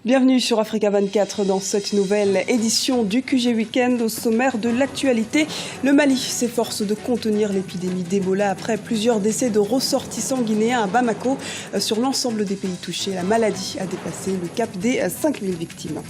Bienvenue sur Africa 24 dans cette nouvelle édition du QG Weekend. Au sommaire de l'actualité, le Mali s'efforce de contenir l'épidémie d'Ebola après plusieurs décès de ressortissants guinéens à Bamako. Sur l'ensemble des pays touchés, la maladie a dépassé le cap des 5000 victimes.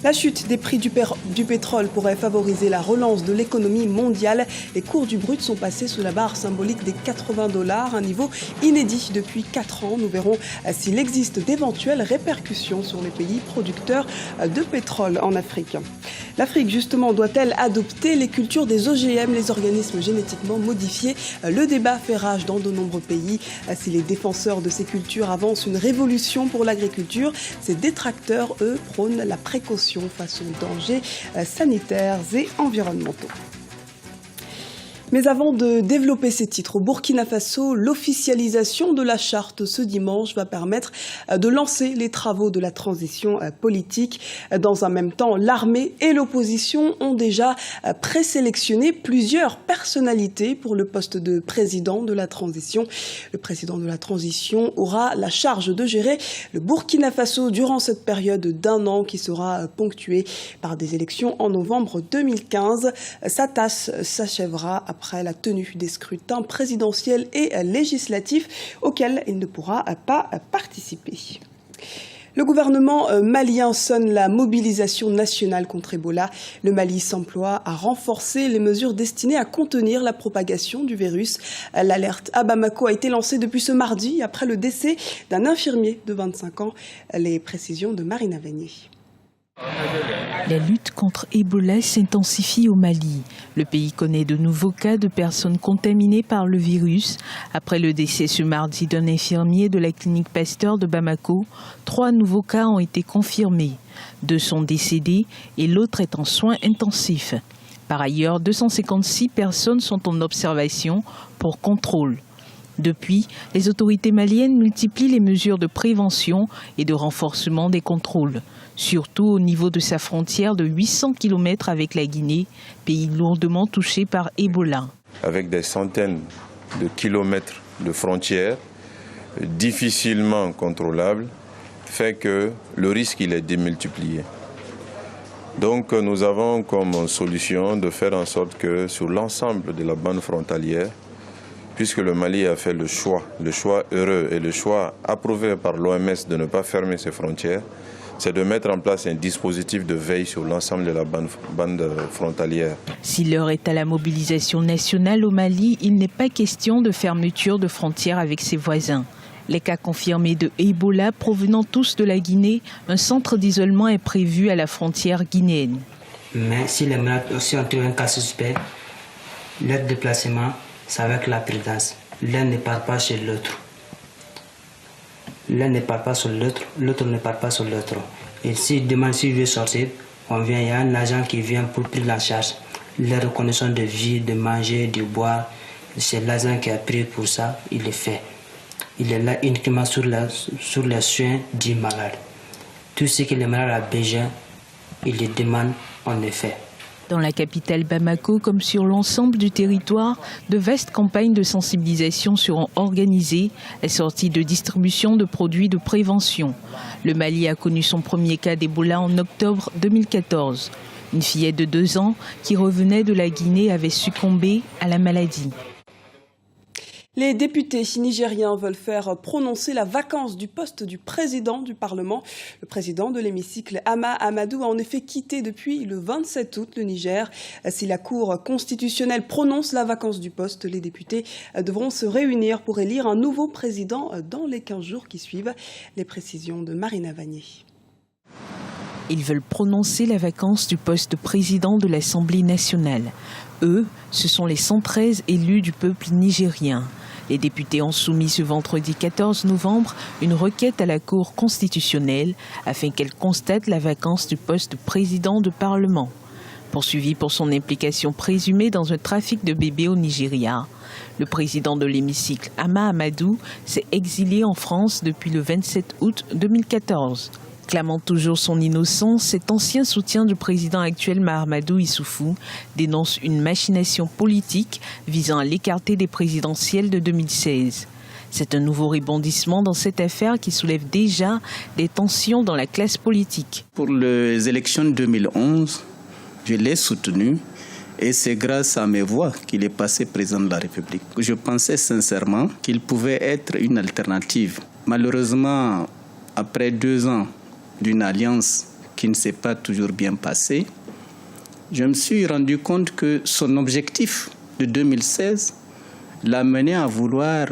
La chute des prix du pétrole pourrait favoriser la relance de l'économie mondiale. Les cours du brut sont passés sous la barre symbolique des $80, un niveau inédit depuis 4 ans. Nous verrons s'il existe d'éventuelles répercussions sur les pays producteurs de pétrole en Afrique. L'Afrique, justement, doit-elle adopter les cultures des OGM, les organismes génétiquement modifiés? Le débat fait rage dans de nombreux pays. Si les défenseurs de ces cultures avancent une révolution pour l'agriculture, ces détracteurs, eux, prônent la précaution face aux dangers sanitaires et environnementaux. Mais avant de développer ces titres, au Burkina Faso, l'officialisation de la charte ce dimanche va permettre de lancer les travaux de la transition politique. Dans un même temps, l'armée et l'opposition ont déjà présélectionné plusieurs personnalités pour le poste de président de la transition. Le président de la transition aura la charge de gérer le Burkina Faso durant cette période d'1 an qui sera ponctuée par des élections en novembre 2015. Sa tâche s'achèvera après la tenue des scrutins présidentiels et législatifs auxquels il ne pourra pas participer. Le gouvernement malien sonne la mobilisation nationale contre Ebola. Le Mali s'emploie à renforcer les mesures destinées à contenir la propagation du virus. L'alerte à Bamako a été lancée depuis ce mardi après le décès d'un infirmier de 25 ans. Les précisions de Marina Venier. La lutte contre Ebola s'intensifie au Mali. Le pays connaît de nouveaux cas de personnes contaminées par le virus. Après le décès ce mardi d'un infirmier de la clinique Pasteur de Bamako, 3 nouveaux cas ont été confirmés. 2 sont décédés et l'autre est en soins intensifs. Par ailleurs, 256 personnes sont en observation pour contrôle. Depuis, les autorités maliennes multiplient les mesures de prévention et de renforcement des contrôles, surtout au niveau de sa frontière de 800 km avec la Guinée, pays lourdement touché par Ebola. Avec des centaines de kilomètres de frontières difficilement contrôlables, fait que le risque il est démultiplié. Donc nous avons comme solution de faire en sorte que sur l'ensemble de la bande frontalière, puisque le Mali a fait le choix heureux et le choix approuvé par l'OMS de ne pas fermer ses frontières, c'est de mettre en place un dispositif de veille sur l'ensemble de la bande frontalière. Si l'heure est à la mobilisation nationale au Mali, il n'est pas question de fermeture de frontières avec ses voisins. Les cas confirmés de Ebola provenant tous de la Guinée, un centre d'isolement est prévu à la frontière guinéenne. Mais si les malades aussi ont un cas suspect, leur déplacement, c'est avec la prudence. L'un ne part pas chez l'autre. L'un ne part pas sur l'autre, l'autre ne part pas sur l'autre. Et s'il demande s'il veut sortir, il y a un agent qui vient pour prendre en charge. La reconnaissance de vie, de manger, de boire, c'est l'agent qui a pris pour ça, il le fait. Il est là uniquement sur les soins du malade. Tout ce que le malade a besoin, il le demande, on le fait. Dans la capitale Bamako, comme sur l'ensemble du territoire, de vastes campagnes de sensibilisation seront organisées, assorties de distribution de produits de prévention. Le Mali a connu son premier cas d'Ebola en octobre 2014. Une fillette de 2 ans qui revenait de la Guinée avait succombé à la maladie. Les députés nigériens veulent faire prononcer la vacance du poste du président du Parlement. Le président de l'hémicycle, Hama Amadou, a en effet quitté depuis le 27 août le Niger. Si la Cour constitutionnelle prononce la vacance du poste, les députés devront se réunir pour élire un nouveau président dans les 15 jours qui suivent. Les précisions de Marina Vanier. Ils veulent prononcer la vacance du poste de président de l'Assemblée nationale. Eux, ce sont les 113 élus du peuple nigérien. Les députés ont soumis ce vendredi 14 novembre une requête à la Cour constitutionnelle afin qu'elle constate la vacance du poste de président de Parlement. Poursuivi pour son implication présumée dans un trafic de bébés au Nigeria, le président de l'hémicycle, Hama Amadou, s'est exilé en France depuis le 27 août 2014. Clamant toujours son innocence, cet ancien soutien du président actuel Mahamadou Issoufou dénonce une machination politique visant à l'écarter des présidentielles de 2016. C'est un nouveau rebondissement dans cette affaire qui soulève déjà des tensions dans la classe politique. Pour les élections 2011, je l'ai soutenu et c'est grâce à mes voix qu'il est passé président de la République. Je pensais sincèrement qu'il pouvait être une alternative. Malheureusement, après 2 ans d'une alliance qui ne s'est pas toujours bien passée, je me suis rendu compte que son objectif de 2016 l'a mené à vouloir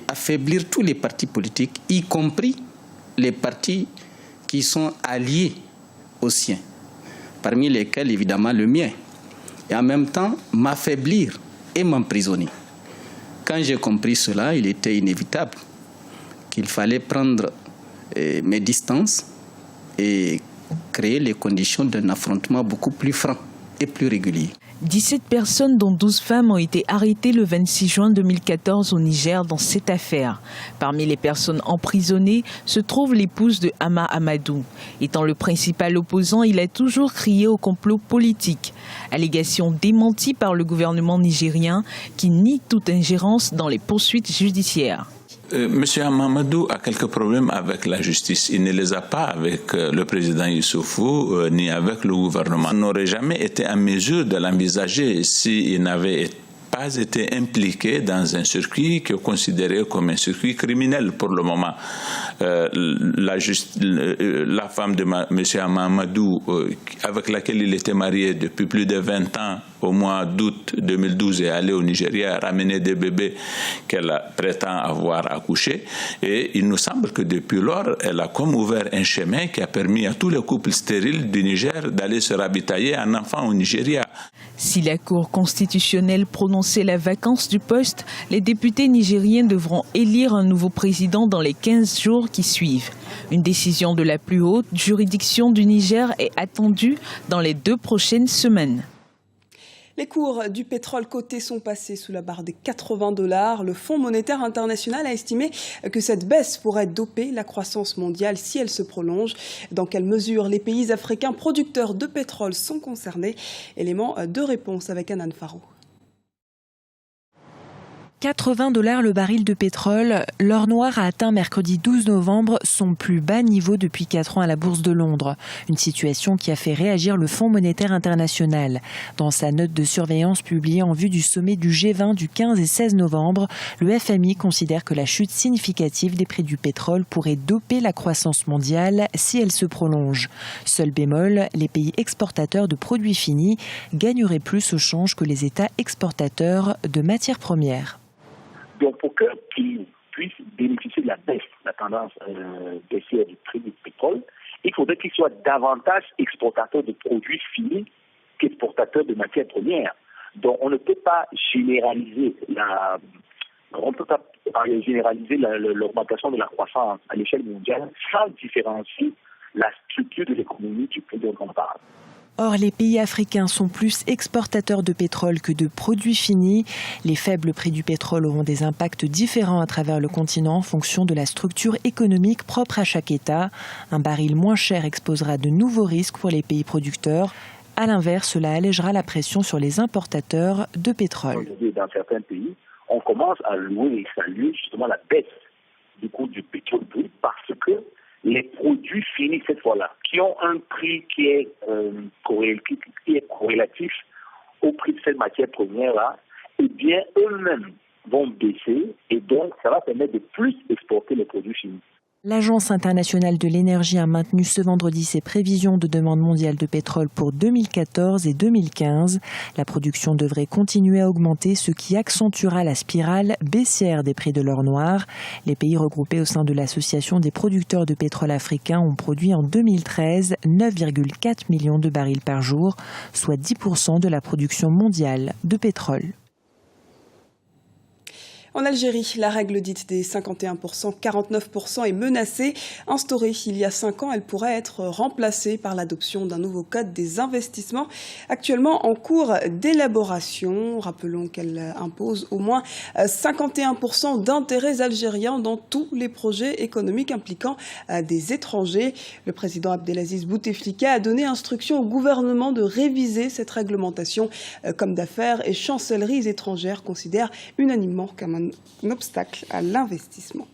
affaiblir tous les partis politiques, y compris les partis qui sont alliés aux siens, parmi lesquels évidemment le mien, et en même temps m'affaiblir et m'emprisonner. Quand j'ai compris cela, il était inévitable qu'il fallait prendre mes distances et créer les conditions d'un affrontement beaucoup plus franc et plus régulier. 17 personnes, dont 12 femmes, ont été arrêtées le 26 juin 2014 au Niger dans cette affaire. Parmi les personnes emprisonnées se trouve l'épouse de Hama Amadou. Étant le principal opposant, il a toujours crié au complot politique. Allégation démentie par le gouvernement nigérien qui nie toute ingérence dans les poursuites judiciaires. Monsieur Amadou a quelques problèmes avec la justice. Il ne les a pas avec le président Issoufou ni avec le gouvernement. On n'aurait jamais été en mesure de l'envisager s'il n'avait pas été impliqué dans un circuit qui est considéré comme un circuit criminel pour le moment. La femme de M. Amadou, avec laquelle il était marié depuis plus de 20 ans, au mois d'août 2012, est allée au Nigeria ramener des bébés qu'elle prétend avoir accouchés. Et il nous semble que depuis lors, elle a comme ouvert un chemin qui a permis à tous les couples stériles du Niger d'aller se ravitailler un enfant au Nigeria. Si la Cour constitutionnelle prononçait la vacance du poste, les députés nigériens devront élire un nouveau président dans les 15 jours qui suivent. Une décision de la plus haute juridiction du Niger est attendue dans les 2 prochaines semaines. Les cours du pétrole coté sont passés sous la barre des $80. Le Fonds monétaire international a estimé que cette baisse pourrait doper la croissance mondiale si elle se prolonge. Dans quelle mesure les pays africains producteurs de pétrole sont concernés? Élément de réponse avec Anan Farou. $80 le baril de pétrole, l'or noir a atteint mercredi 12 novembre son plus bas niveau depuis 4 ans à la Bourse de Londres. Une situation qui a fait réagir le Fonds monétaire international. Dans sa note de surveillance publiée en vue du sommet du G20 du 15 et 16 novembre, le FMI considère que la chute significative des prix du pétrole pourrait doper la croissance mondiale si elle se prolonge. Seul bémol, les pays exportateurs de produits finis gagneraient plus au change que les États exportateurs de matières premières. Donc, pour qu'ils puissent bénéficier de la baisse, la tendance baissière du prix du pétrole, il faudrait qu'ils soient davantage exportateurs de produits finis qu'exportateurs de matières premières. Donc, on ne peut pas généraliser l'augmentation de la croissance à l'échelle mondiale sans différencier la structure de l'économie du pays dont on parle. Or, les pays africains sont plus exportateurs de pétrole que de produits finis. Les faibles prix du pétrole auront des impacts différents à travers le continent en fonction de la structure économique propre à chaque État. Un baril moins cher exposera de nouveaux risques pour les pays producteurs. À l'inverse, cela allégera la pression sur les importateurs de pétrole. Dans certains pays, on commence à louer et saluer justement la baisse du coût du pétrole brut parce que les produits finis cette fois-là, qui ont un prix qui est corrélatif au prix de cette matière première-là, eh bien, eux-mêmes vont baisser et donc ça va permettre de plus exporter les produits finis. L'Agence internationale de l'énergie a maintenu ce vendredi ses prévisions de demande mondiale de pétrole pour 2014 et 2015. La production devrait continuer à augmenter, ce qui accentuera la spirale baissière des prix de l'or noir. Les pays regroupés au sein de l'Association des producteurs de pétrole africains ont produit en 2013 9,4 millions de barils par jour, soit 10% de la production mondiale de pétrole. En Algérie, la règle dite des 51%, 49% est menacée. Instaurée il y a 5 ans, elle pourrait être remplacée par l'adoption d'un nouveau code des investissements actuellement en cours d'élaboration. Rappelons qu'elle impose au moins 51% d'intérêts algériens dans tous les projets économiques impliquant des étrangers. Le président Abdelaziz Bouteflika a donné instruction au gouvernement de réviser cette réglementation. Comme d'affaires et chancelleries étrangères considèrent unanimement qu'un un obstacle à l'investissement.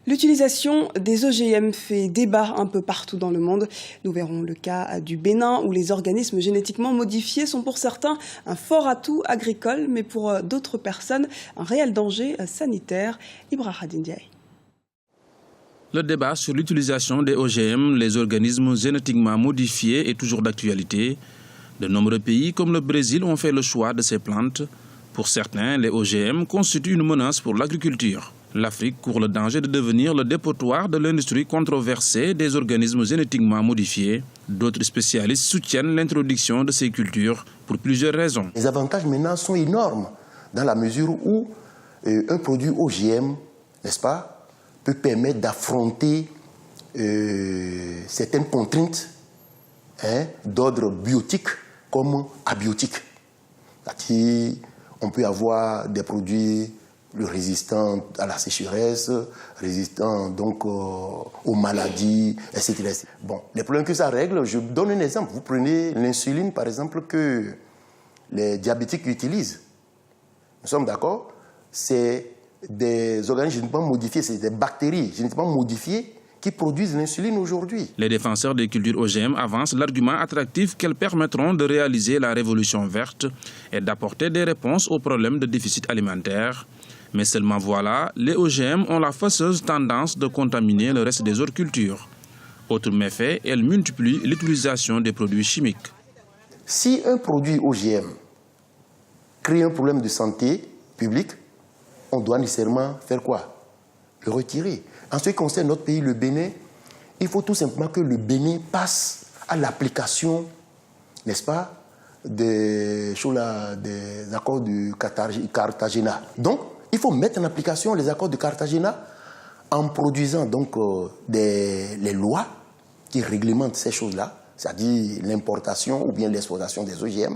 L'utilisation des OGM fait débat un peu partout dans le monde. Nous verrons le cas du Bénin où les organismes génétiquement modifiés sont pour certains un fort atout agricole, mais pour d'autres personnes un réel danger sanitaire. Ibrahim Ndiaye. Le débat sur l'utilisation des OGM, les organismes génétiquement modifiés, est toujours d'actualité. De nombreux pays comme le Brésil ont fait le choix de ces plantes. Pour certains, les OGM constituent une menace pour l'agriculture. L'Afrique court le danger de devenir le dépotoir de l'industrie controversée des organismes génétiquement modifiés. D'autres spécialistes soutiennent l'introduction de ces cultures pour plusieurs raisons. Les avantages maintenant sont énormes dans la mesure où un produit OGM, n'est-ce pas, peut permettre d'affronter certaines contraintes d'ordre biotique comme abiotique. C'est-à-dire, on peut avoir des produits résistants à la sécheresse, résistants donc aux maladies, etc. Bon, les problèmes que ça règle, je donne un exemple. Vous prenez l'insuline, par exemple, que les diabétiques utilisent. Nous sommes d'accord? C'est des organismes génétiquement modifiés, c'est des bactéries génétiquement modifiées qui produisent l'insuline aujourd'hui. Les défenseurs des cultures OGM avancent l'argument attractif qu'elles permettront de réaliser la révolution verte et d'apporter des réponses aux problèmes de déficit alimentaire. Mais seulement voilà, les OGM ont la fâcheuse tendance de contaminer le reste des autres cultures. Autre méfait, elles multiplient l'utilisation des produits chimiques. Si un produit OGM crée un problème de santé publique, on doit nécessairement faire quoi? Le retirer. En ce qui concerne notre pays, le Bénin, il faut tout simplement que le Bénin passe à l'application, n'est-ce pas, des accords de Cartagena. Donc, il faut mettre en application les accords de Cartagena en produisant donc les lois qui réglementent ces choses-là, c'est-à-dire l'importation ou bien l'exportation des OGM,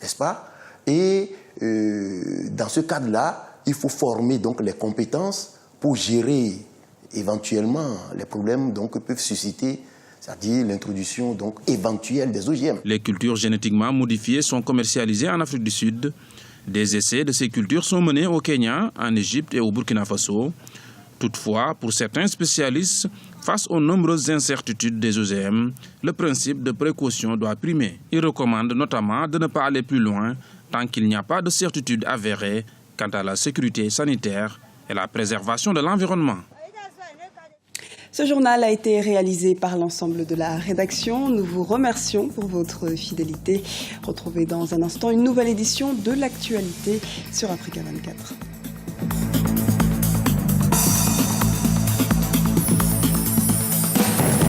n'est-ce pas? Et dans ce cadre-là, il faut former donc les compétences pour gérer éventuellement les problèmes donc, que peuvent susciter, c'est-à-dire l'introduction donc éventuelle des OGM. Les cultures génétiquement modifiées sont commercialisées en Afrique du Sud. Des essais de ces cultures sont menés au Kenya, en Égypte et au Burkina Faso. Toutefois, pour certains spécialistes, face aux nombreuses incertitudes des OGM, le principe de précaution doit primer. Ils recommandent notamment de ne pas aller plus loin tant qu'il n'y a pas de certitude avérée quant à la sécurité sanitaire et la préservation de l'environnement. Ce journal a été réalisé par l'ensemble de la rédaction. Nous vous remercions pour votre fidélité. Retrouvez dans un instant une nouvelle édition de l'actualité sur Africa 24.